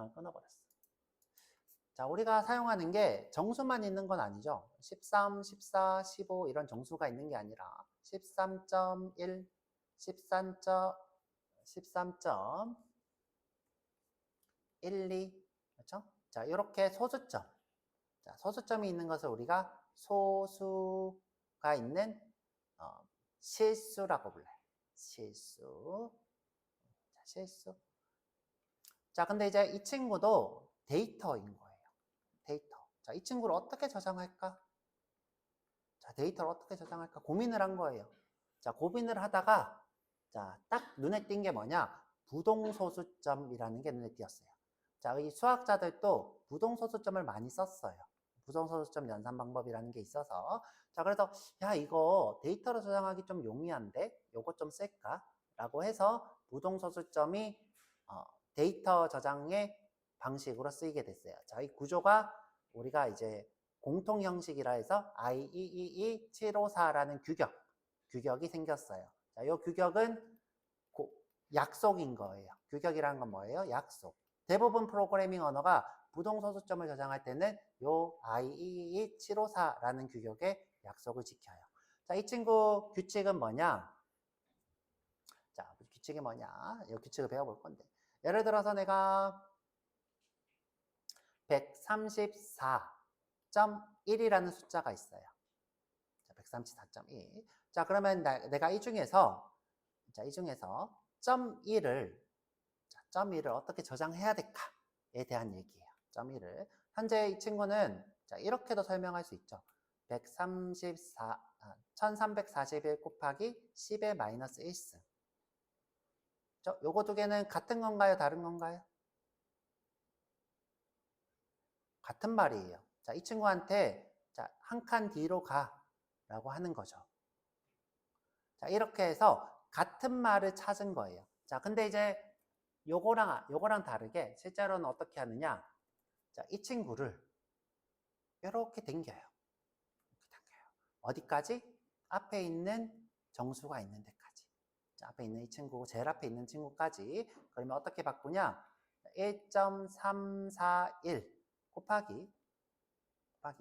저장을 끊어버렸어. 자, 우리가 사용하는 게 정수만 있는 건 아니죠. 13, 14, 15 이런 정수가 있는 게 아니라 13.1, 13.12, 그렇죠? 자, 이렇게 소수점. 자, 소수점이 있는 것을 우리가 소수가 있는 실수라고 불러요. 실수. 자, 실수. 자, 근데 이제 이 친구도 데이터인 거예요. 데이터. 자, 이 친구를 어떻게 저장할까? 자, 데이터를 어떻게 저장할까? 고민을 한 거예요. 자, 고민을 하다가, 자, 딱 눈에 띈 게 뭐냐? 부동소수점이라는 게 눈에 띄었어요. 자, 이 수학자들도 부동소수점을 많이 썼어요. 부동소수점 연산 방법이라는 게 있어서. 자, 그래서, 야, 이거 데이터로 저장하기 좀 용이한데? 요거 좀 쓸까? 라고 해서 부동소수점이 데이터 저장의 방식으로 쓰이게 됐어요. 자, 이 구조가 우리가 이제 공통 형식이라 해서 IEEE 754라는 규격이 생겼어요. 자, 이 규격은 약속인 거예요. 규격이라는 건 뭐예요? 약속. 대부분 프로그래밍 언어가 부동소수점을 저장할 때는 이 IEEE 754라는 규격의 약속을 지켜요. 자, 이 친구 규칙은 뭐냐? 자, 규칙이 뭐냐? 이 규칙을 배워볼 건데. 예를 들어서 내가 134.1이라는 숫자가 있어요. 134.1. 자, 그러면 내가 이 중에서 점 1을 어떻게 저장해야 될까에 대한 얘기예요. 점 1을. 현재 이 친구는 자, 이렇게도 설명할 수 있죠. 1341 곱하기 10의 마이너스 1승. 요거 두 개는 같은 건가요? 다른 건가요? 같은 말이에요. 자, 이 친구한테 자, 한 칸 뒤로 가라고 하는 거죠. 자, 이렇게 해서 같은 말을 찾은 거예요. 자, 근데 이제 요거랑 다르게 실제로는 어떻게 하느냐? 자, 이 친구를 이렇게 당겨요. 어디까지? 앞에 있는 정수가 있는 데까지. 자, 앞에 있는 이 친구고 제일 앞에 있는 친구까지. 그러면 어떻게 바꾸냐? 1.341 곱하기. 자,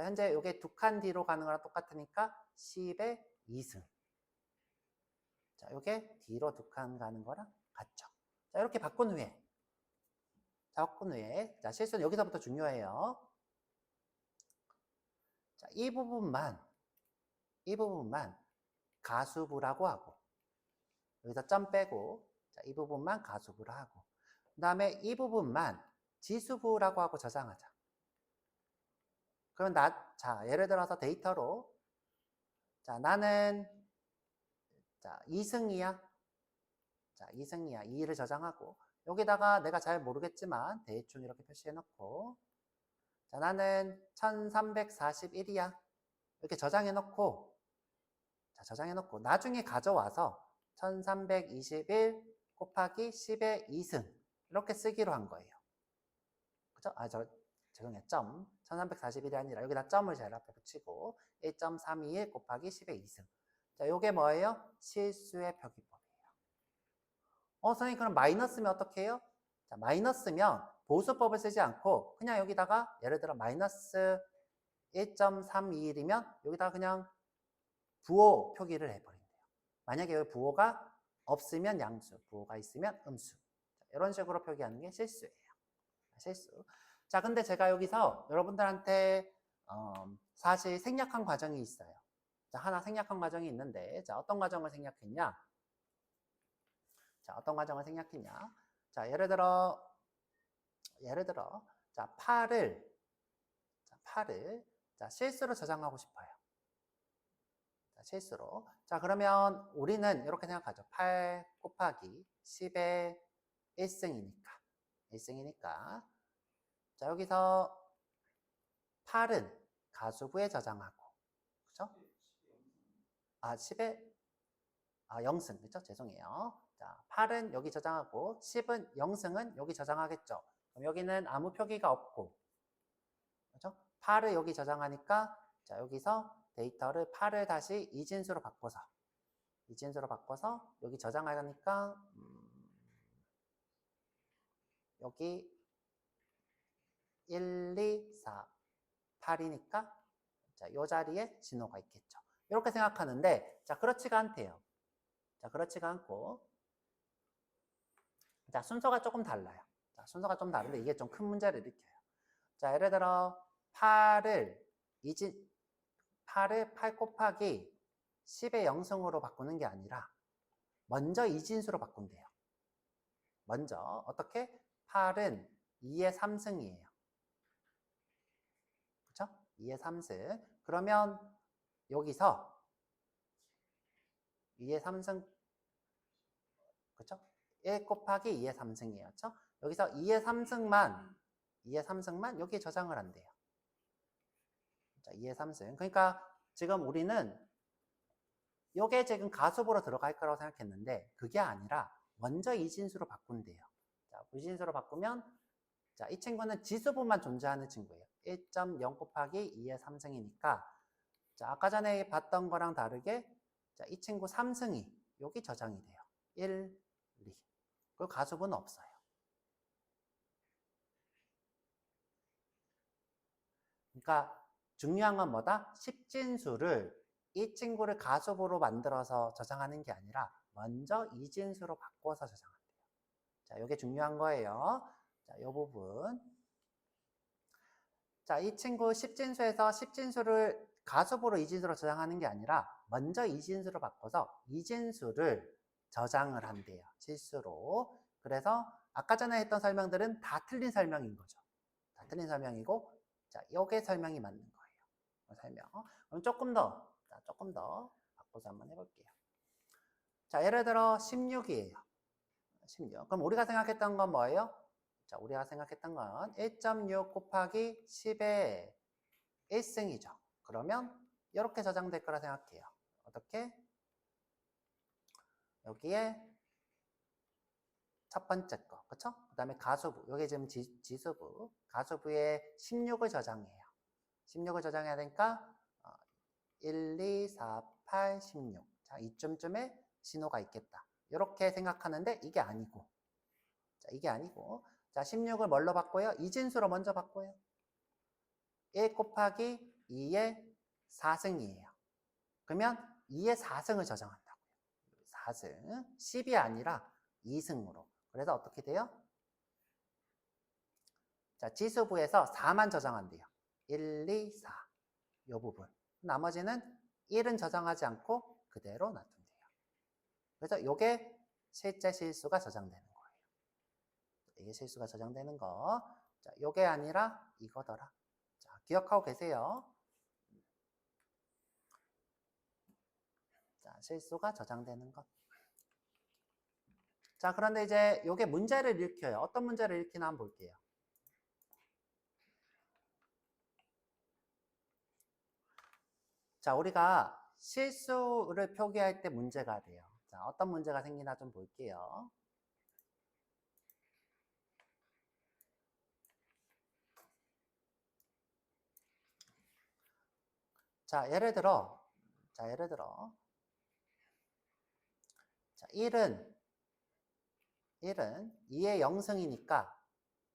현재 이게 두 칸 뒤로 가는 거랑 똑같으니까 10의 2승. 자, 이게 뒤로 두 칸 가는 거랑 같죠. 자, 이렇게 바꾼 후에. 자, 실수는 여기서부터 중요해요. 자, 이 부분만 가수부라고 하고, 여기서 점 빼고, 자, 이 부분만 가수부라 하고, 그 다음에 이 부분만 지수부라고 하고 저장하자. 그럼 자, 예를 들어서 데이터로, 자, 나는, 자, 2승이야. 자, 2승이야. 2를 저장하고, 여기다가 내가 잘 모르겠지만, 대충 이렇게 표시해 놓고, 자, 나는 1341이야. 이렇게 저장해 놓고, 자, 저장해 놓고, 나중에 가져와서 1321 곱하기 10의 2승. 이렇게 쓰기로 한 거예요. 그죠? 죄송해요. 1341이 아니라 여기다 점을 제일 앞에 붙이고 1.321 곱하기 10의 2승. 자, 요게 뭐예요? 실수의 표기법이에요. 선생님 그럼 마이너스면 어떻게 해요? 자, 마이너스면 보수법을 쓰지 않고 그냥 여기다가 예를 들어 마이너스 1.321이면 여기다가 그냥 부호 표기를 해버린대요. 만약에 여기 부호가 없으면 양수, 부호가 있으면 음수. 자, 이런 식으로 표기하는 게 실수예요. 실수. 자, 근데 제가 여기서 여러분들한테 사실 생략한 과정이 있어요. 자, 하나 생략한 과정이 있는데, 자, 어떤 과정을 생략했냐? 자, 예를 들어, 자, 8을, 자, 실수로 저장하고 싶어요. 자, 실수로. 자, 그러면 우리는 이렇게 생각하죠. 8 곱하기 10의 1승이니까. 자, 여기서 8은 가수부에 저장하고, 그죠? 10의, 0승, 그죠? 죄송해요. 자, 8은 여기 저장하고, 10은 0승은 여기 저장하겠죠? 그럼 여기는 아무 표기가 없고, 그죠? 8을 여기 저장하니까, 자, 여기서 데이터를 8을 다시 이진수로 바꿔서, 여기 저장하니까, 여기 1, 2, 4, 8이니까 자, 요 자리에 진호가 있겠죠. 이렇게 생각하는데 자, 그렇지가 않대요. 자, 그렇지가 않고 자, 순서가 조금 달라요. 자, 순서가 좀 다른데 이게 좀 큰 문제를 일으켜요. 자, 예를 들어 8을 8 곱하기 10의 영승으로 바꾸는 게 아니라 먼저 이진수로 바꾼대요. 먼저 어떻게? 8은 2의 3승이에요. 그렇죠? 2의 3승. 그러면 여기서 2의 3승 그렇죠? 1 곱하기 2의 3승이에요. 그렇죠? 여기서 2의 3승만 여기에 저장을 한대요. 자, 2의 3승. 그러니까 지금 우리는 요게 지금 가수보로 들어갈 거라고 생각했는데 그게 아니라 먼저 이진수로 바꾼대요. 자, 이진수로 바꾸면 자, 이 친구는 지수부만 존재하는 친구예요. 1.0 곱하기 2의 3승이니까 자, 아까 전에 봤던 거랑 다르게 자, 이 친구 3승이 여기 저장이 돼요. 1, 2. 그리고 가수부는 없어요. 그러니까 중요한 건 뭐다? 10진수를 이 친구를 가수부로 만들어서 저장하는 게 아니라 먼저 이진수로 바꿔서 저장한대요. 자, 이게 중요한 거예요. 자, 이 부분. 자, 이 친구 10진수에서 10진수를 가수부로 이진수로 저장하는 게 아니라 먼저 이진수로 바꿔서 이진수를 저장을 한대요. 실수로. 그래서 아까 전에 했던 설명들은 다 틀린 설명인 거죠. 다 틀린 설명이고 자, 요게 설명이 맞는 거예요. 설명. 그럼 조금 더 바꿔서 한번 해볼게요. 자, 예를 들어 16이에요. 16. 그럼 우리가 생각했던 건 뭐예요? 자, 우리가 생각했던 건 1.6 곱하기 10의 1승이죠. 그러면 이렇게 저장될 거라 생각해요. 어떻게? 여기에 첫 번째 거, 그쵸? 그 다음에 가수부, 여기 지금 지수부, 가수부에 16을 저장해요. 16을 저장해야 되니까 1, 2, 4, 8, 16. 자, 이쯤쯤에 신호가 있겠다. 이렇게 생각하는데 이게 아니고. 자, 이게 아니고. 자, 16을 뭘로 바꿔요? 이진수로 먼저 바꿔요. 1 곱하기 2의 4승이에요. 그러면 2의 4승을 저장한다고요. 4승. 10이 아니라 2승으로. 그래서 어떻게 돼요? 자, 지수부에서 4만 저장한대요. 1, 2, 4. 이 부분. 나머지는 1은 저장하지 않고 그대로 놔둔대요. 그래서 이게 실제 실수가 저장되는 거예요. 이게 실수가 저장되는 거. 자, 이게 아니라 이거더라. 자, 기억하고 계세요. 자, 실수가 저장되는 것. 자, 그런데 이제 이게 문제를 일으켜요. 어떤 문제를 일으키나 한번 볼게요. 자, 우리가 실수를 표기할 때 문제가 돼요. 자, 어떤 문제가 생기나 좀 볼게요. 자, 예를 들어, 자, 1은 2의 0승이니까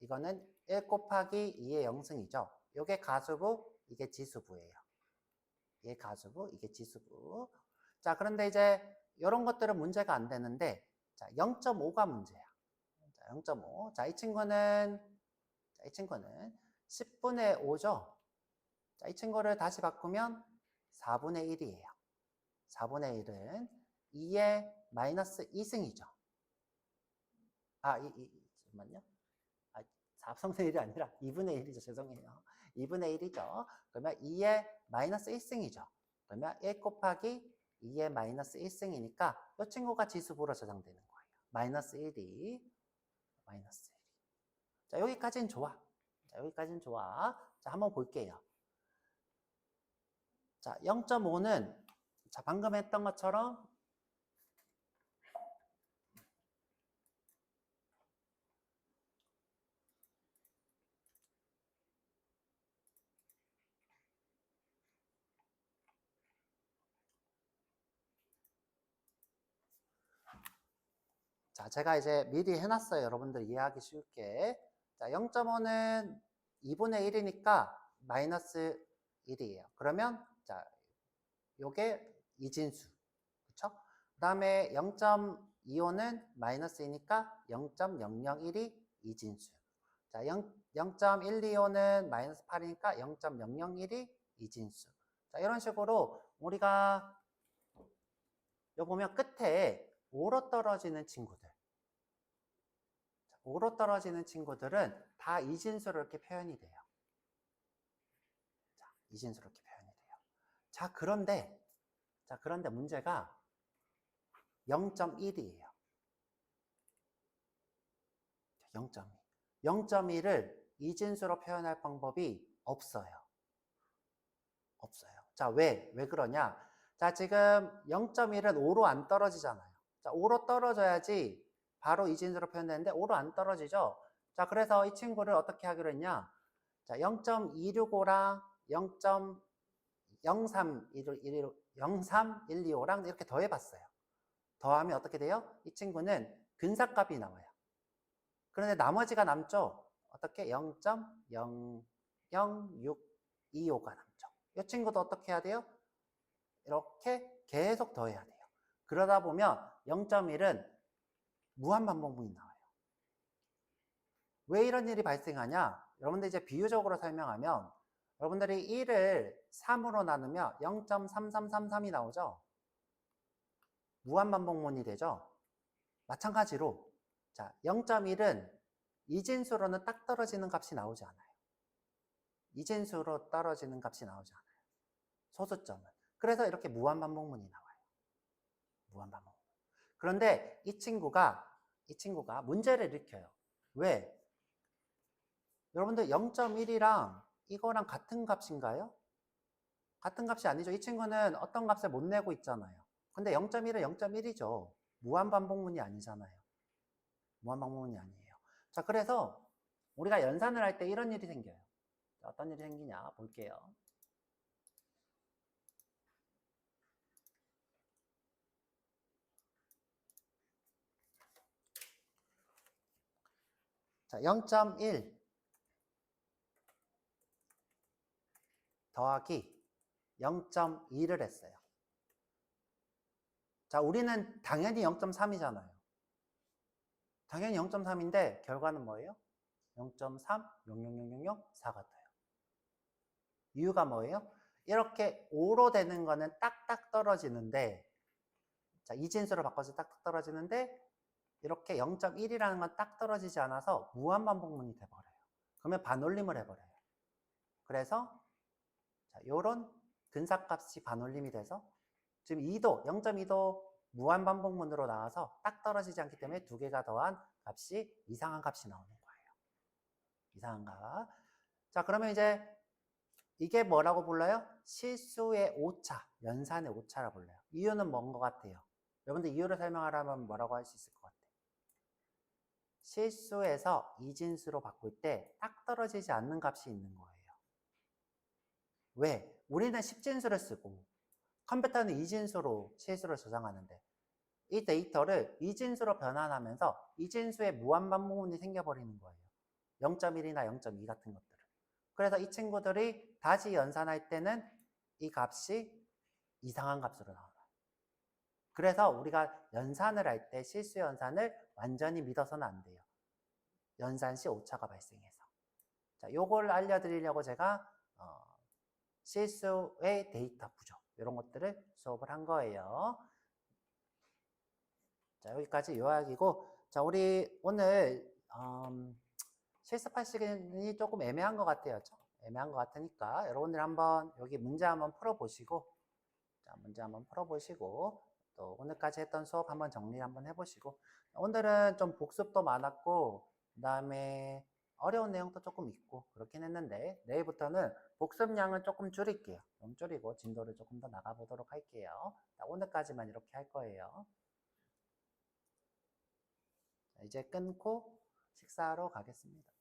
이거는 1 곱하기 2의 0승이죠. 이게 가수부, 이게 지수부예요. 이게 가수부, 이게 지수부. 자, 그런데 이제 이런 것들은 문제가 안 되는데 자, 0.5가 문제야. 자, 0.5. 자, 이 친구는 10분의 5죠. 자, 이 친구를 다시 바꾸면 4분의 1이에요. 4분의 1은 2의 마이너스 2승이죠. 잠깐만요. 4분의 1이 아니라 2분의 1이죠. 죄송해요. 2분의 1이죠. 그러면 2의 마이너스 1승이죠. 그러면 1 곱하기 2의 마이너스 1승이니까 이 친구가 지수부로 저장되는 거예요. 마이너스 1이. 자, 여기까지는 좋아. 자, 한번 볼게요. 자, 0.5는 자, 방금 했던 것처럼 자, 제가 이제 미리 해놨어요. 여러분들 이해하기 쉽게. 자, 0.5는 2분의 1이니까 마이너스 1이에요. 그러면 자, 요게 이진수. 그쵸? 그 다음에 0.25는 마이너스 2니까 0.001이 이진수. 자, 0.125는 마이너스 8이니까 0.001이 이진수. 자, 이런 식으로 우리가 여기 보면 끝에 5로 떨어지는 친구들. 자, 5로 떨어지는 친구들은 다 이진수로 이렇게 표현이 돼요. 자, 이진수로 이렇게 표현이 돼요. 자, 그런데 문제가 0.1이에요. 0.2. 0.1을 이진수로 표현할 방법이 없어요. 없어요. 자, 왜 그러냐? 자, 지금 0.1은 5로 안 떨어지잖아요. 자, 5로 떨어져야지 바로 이진수로 표현되는데 5로 안 떨어지죠? 자, 그래서 이 친구를 어떻게 하기로 했냐? 자, 0.265랑 0.03125랑 이렇게 더해봤어요. 더하면 어떻게 돼요? 이 친구는 근사값이 나와요. 그런데 나머지가 남죠? 어떻게? 0.00625가 남죠. 이 친구도 어떻게 해야 돼요? 이렇게 계속 더해야 돼요. 그러다 보면 0.1은 무한반복문이 나와요. 왜 이런 일이 발생하냐? 여러분들 이제 비유적으로 설명하면 여러분들이 1을 3으로 나누면 0.3333이 나오죠? 무한반복문이 되죠? 마찬가지로 자, 0.1은 이진수로는 딱 떨어지는 값이 나오지 않아요. 이진수로 떨어지는 값이 나오지 않아요. 소수점은. 그래서 이렇게 무한반복문이 나와요. 무한반복문. 그런데 이 친구가 문제를 일으켜요. 왜? 여러분들 0.1이랑 이거랑 같은 값인가요? 같은 값이 아니죠. 이 친구는 어떤 값을 못 내고 있잖아요. 근데 0.1은 0.1이죠. 무한반복문이 아니잖아요. 무한반복문이 아니에요. 자, 그래서 우리가 연산을 할 때 이런 일이 생겨요. 어떤 일이 생기냐 볼게요. 자, 0.1 더하기 0.2를 했어요. 자, 우리는 당연히 0.3이잖아요. 당연히 0.3인데 결과는 뭐예요? 0.3, 0.0000, 4 같아요. 이유가 뭐예요? 이렇게 5로 되는 거는 딱딱 떨어지는데 자, 이진수로 바꿔서 딱딱 떨어지는데 이렇게 0.1이라는 건 딱 떨어지지 않아서 무한반복문이 돼버려요. 그러면 반올림을 해버려요. 그래서 자, 요런 근사값이 반올림이 돼서 지금 2도, 0.2도 무한반복문으로 나와서 딱 떨어지지 않기 때문에 두 개가 더한 값이 이상한 값이 나오는 거예요. 이상한 값. 자, 그러면 이제 이게 뭐라고 불러요? 실수의 오차, 연산의 오차라 불러요. 이유는 뭔 것 같아요? 여러분들 이유를 설명하려면 뭐라고 할 수 있을 것 같아요? 실수에서 이진수로 바꿀 때 딱 떨어지지 않는 값이 있는 거예요. 왜? 우리는 10진수를 쓰고 컴퓨터는 이진수로 실수를 저장하는데 이 데이터를 이진수로 변환하면서 이진수의 무한반복문이 생겨버리는 거예요. 0.1이나 0.2 같은 것들은. 그래서 이 친구들이 다시 연산할 때는 이 값이 이상한 값으로 나와요. 그래서 우리가 연산을 할 때 실수 연산을 완전히 믿어서는 안 돼요. 연산 시 오차가 발생해서. 자, 요걸 알려드리려고 제가 실수의 데이터 부족 이런 것들을 수업을 한 거예요. 자, 여기까지 요약이고, 자, 우리 오늘 실습할 시간이 조금 애매한 것 같아요. 애매한 것 같으니까 여러분들 한번 여기 문제 한번 풀어보시고, 자, 문제 한번 풀어보시고, 또 오늘까지 했던 수업 한번 정리 한번 해보시고, 오늘은 좀 복습도 많았고, 그 다음에 어려운 내용도 조금 있고 그렇긴 했는데 내일부터는 복습량은 조금 줄일게요. 좀 줄이고 진도를 조금 더 나가보도록 할게요. 자, 오늘까지만 이렇게 할 거예요. 자, 이제 끊고 식사하러 가겠습니다.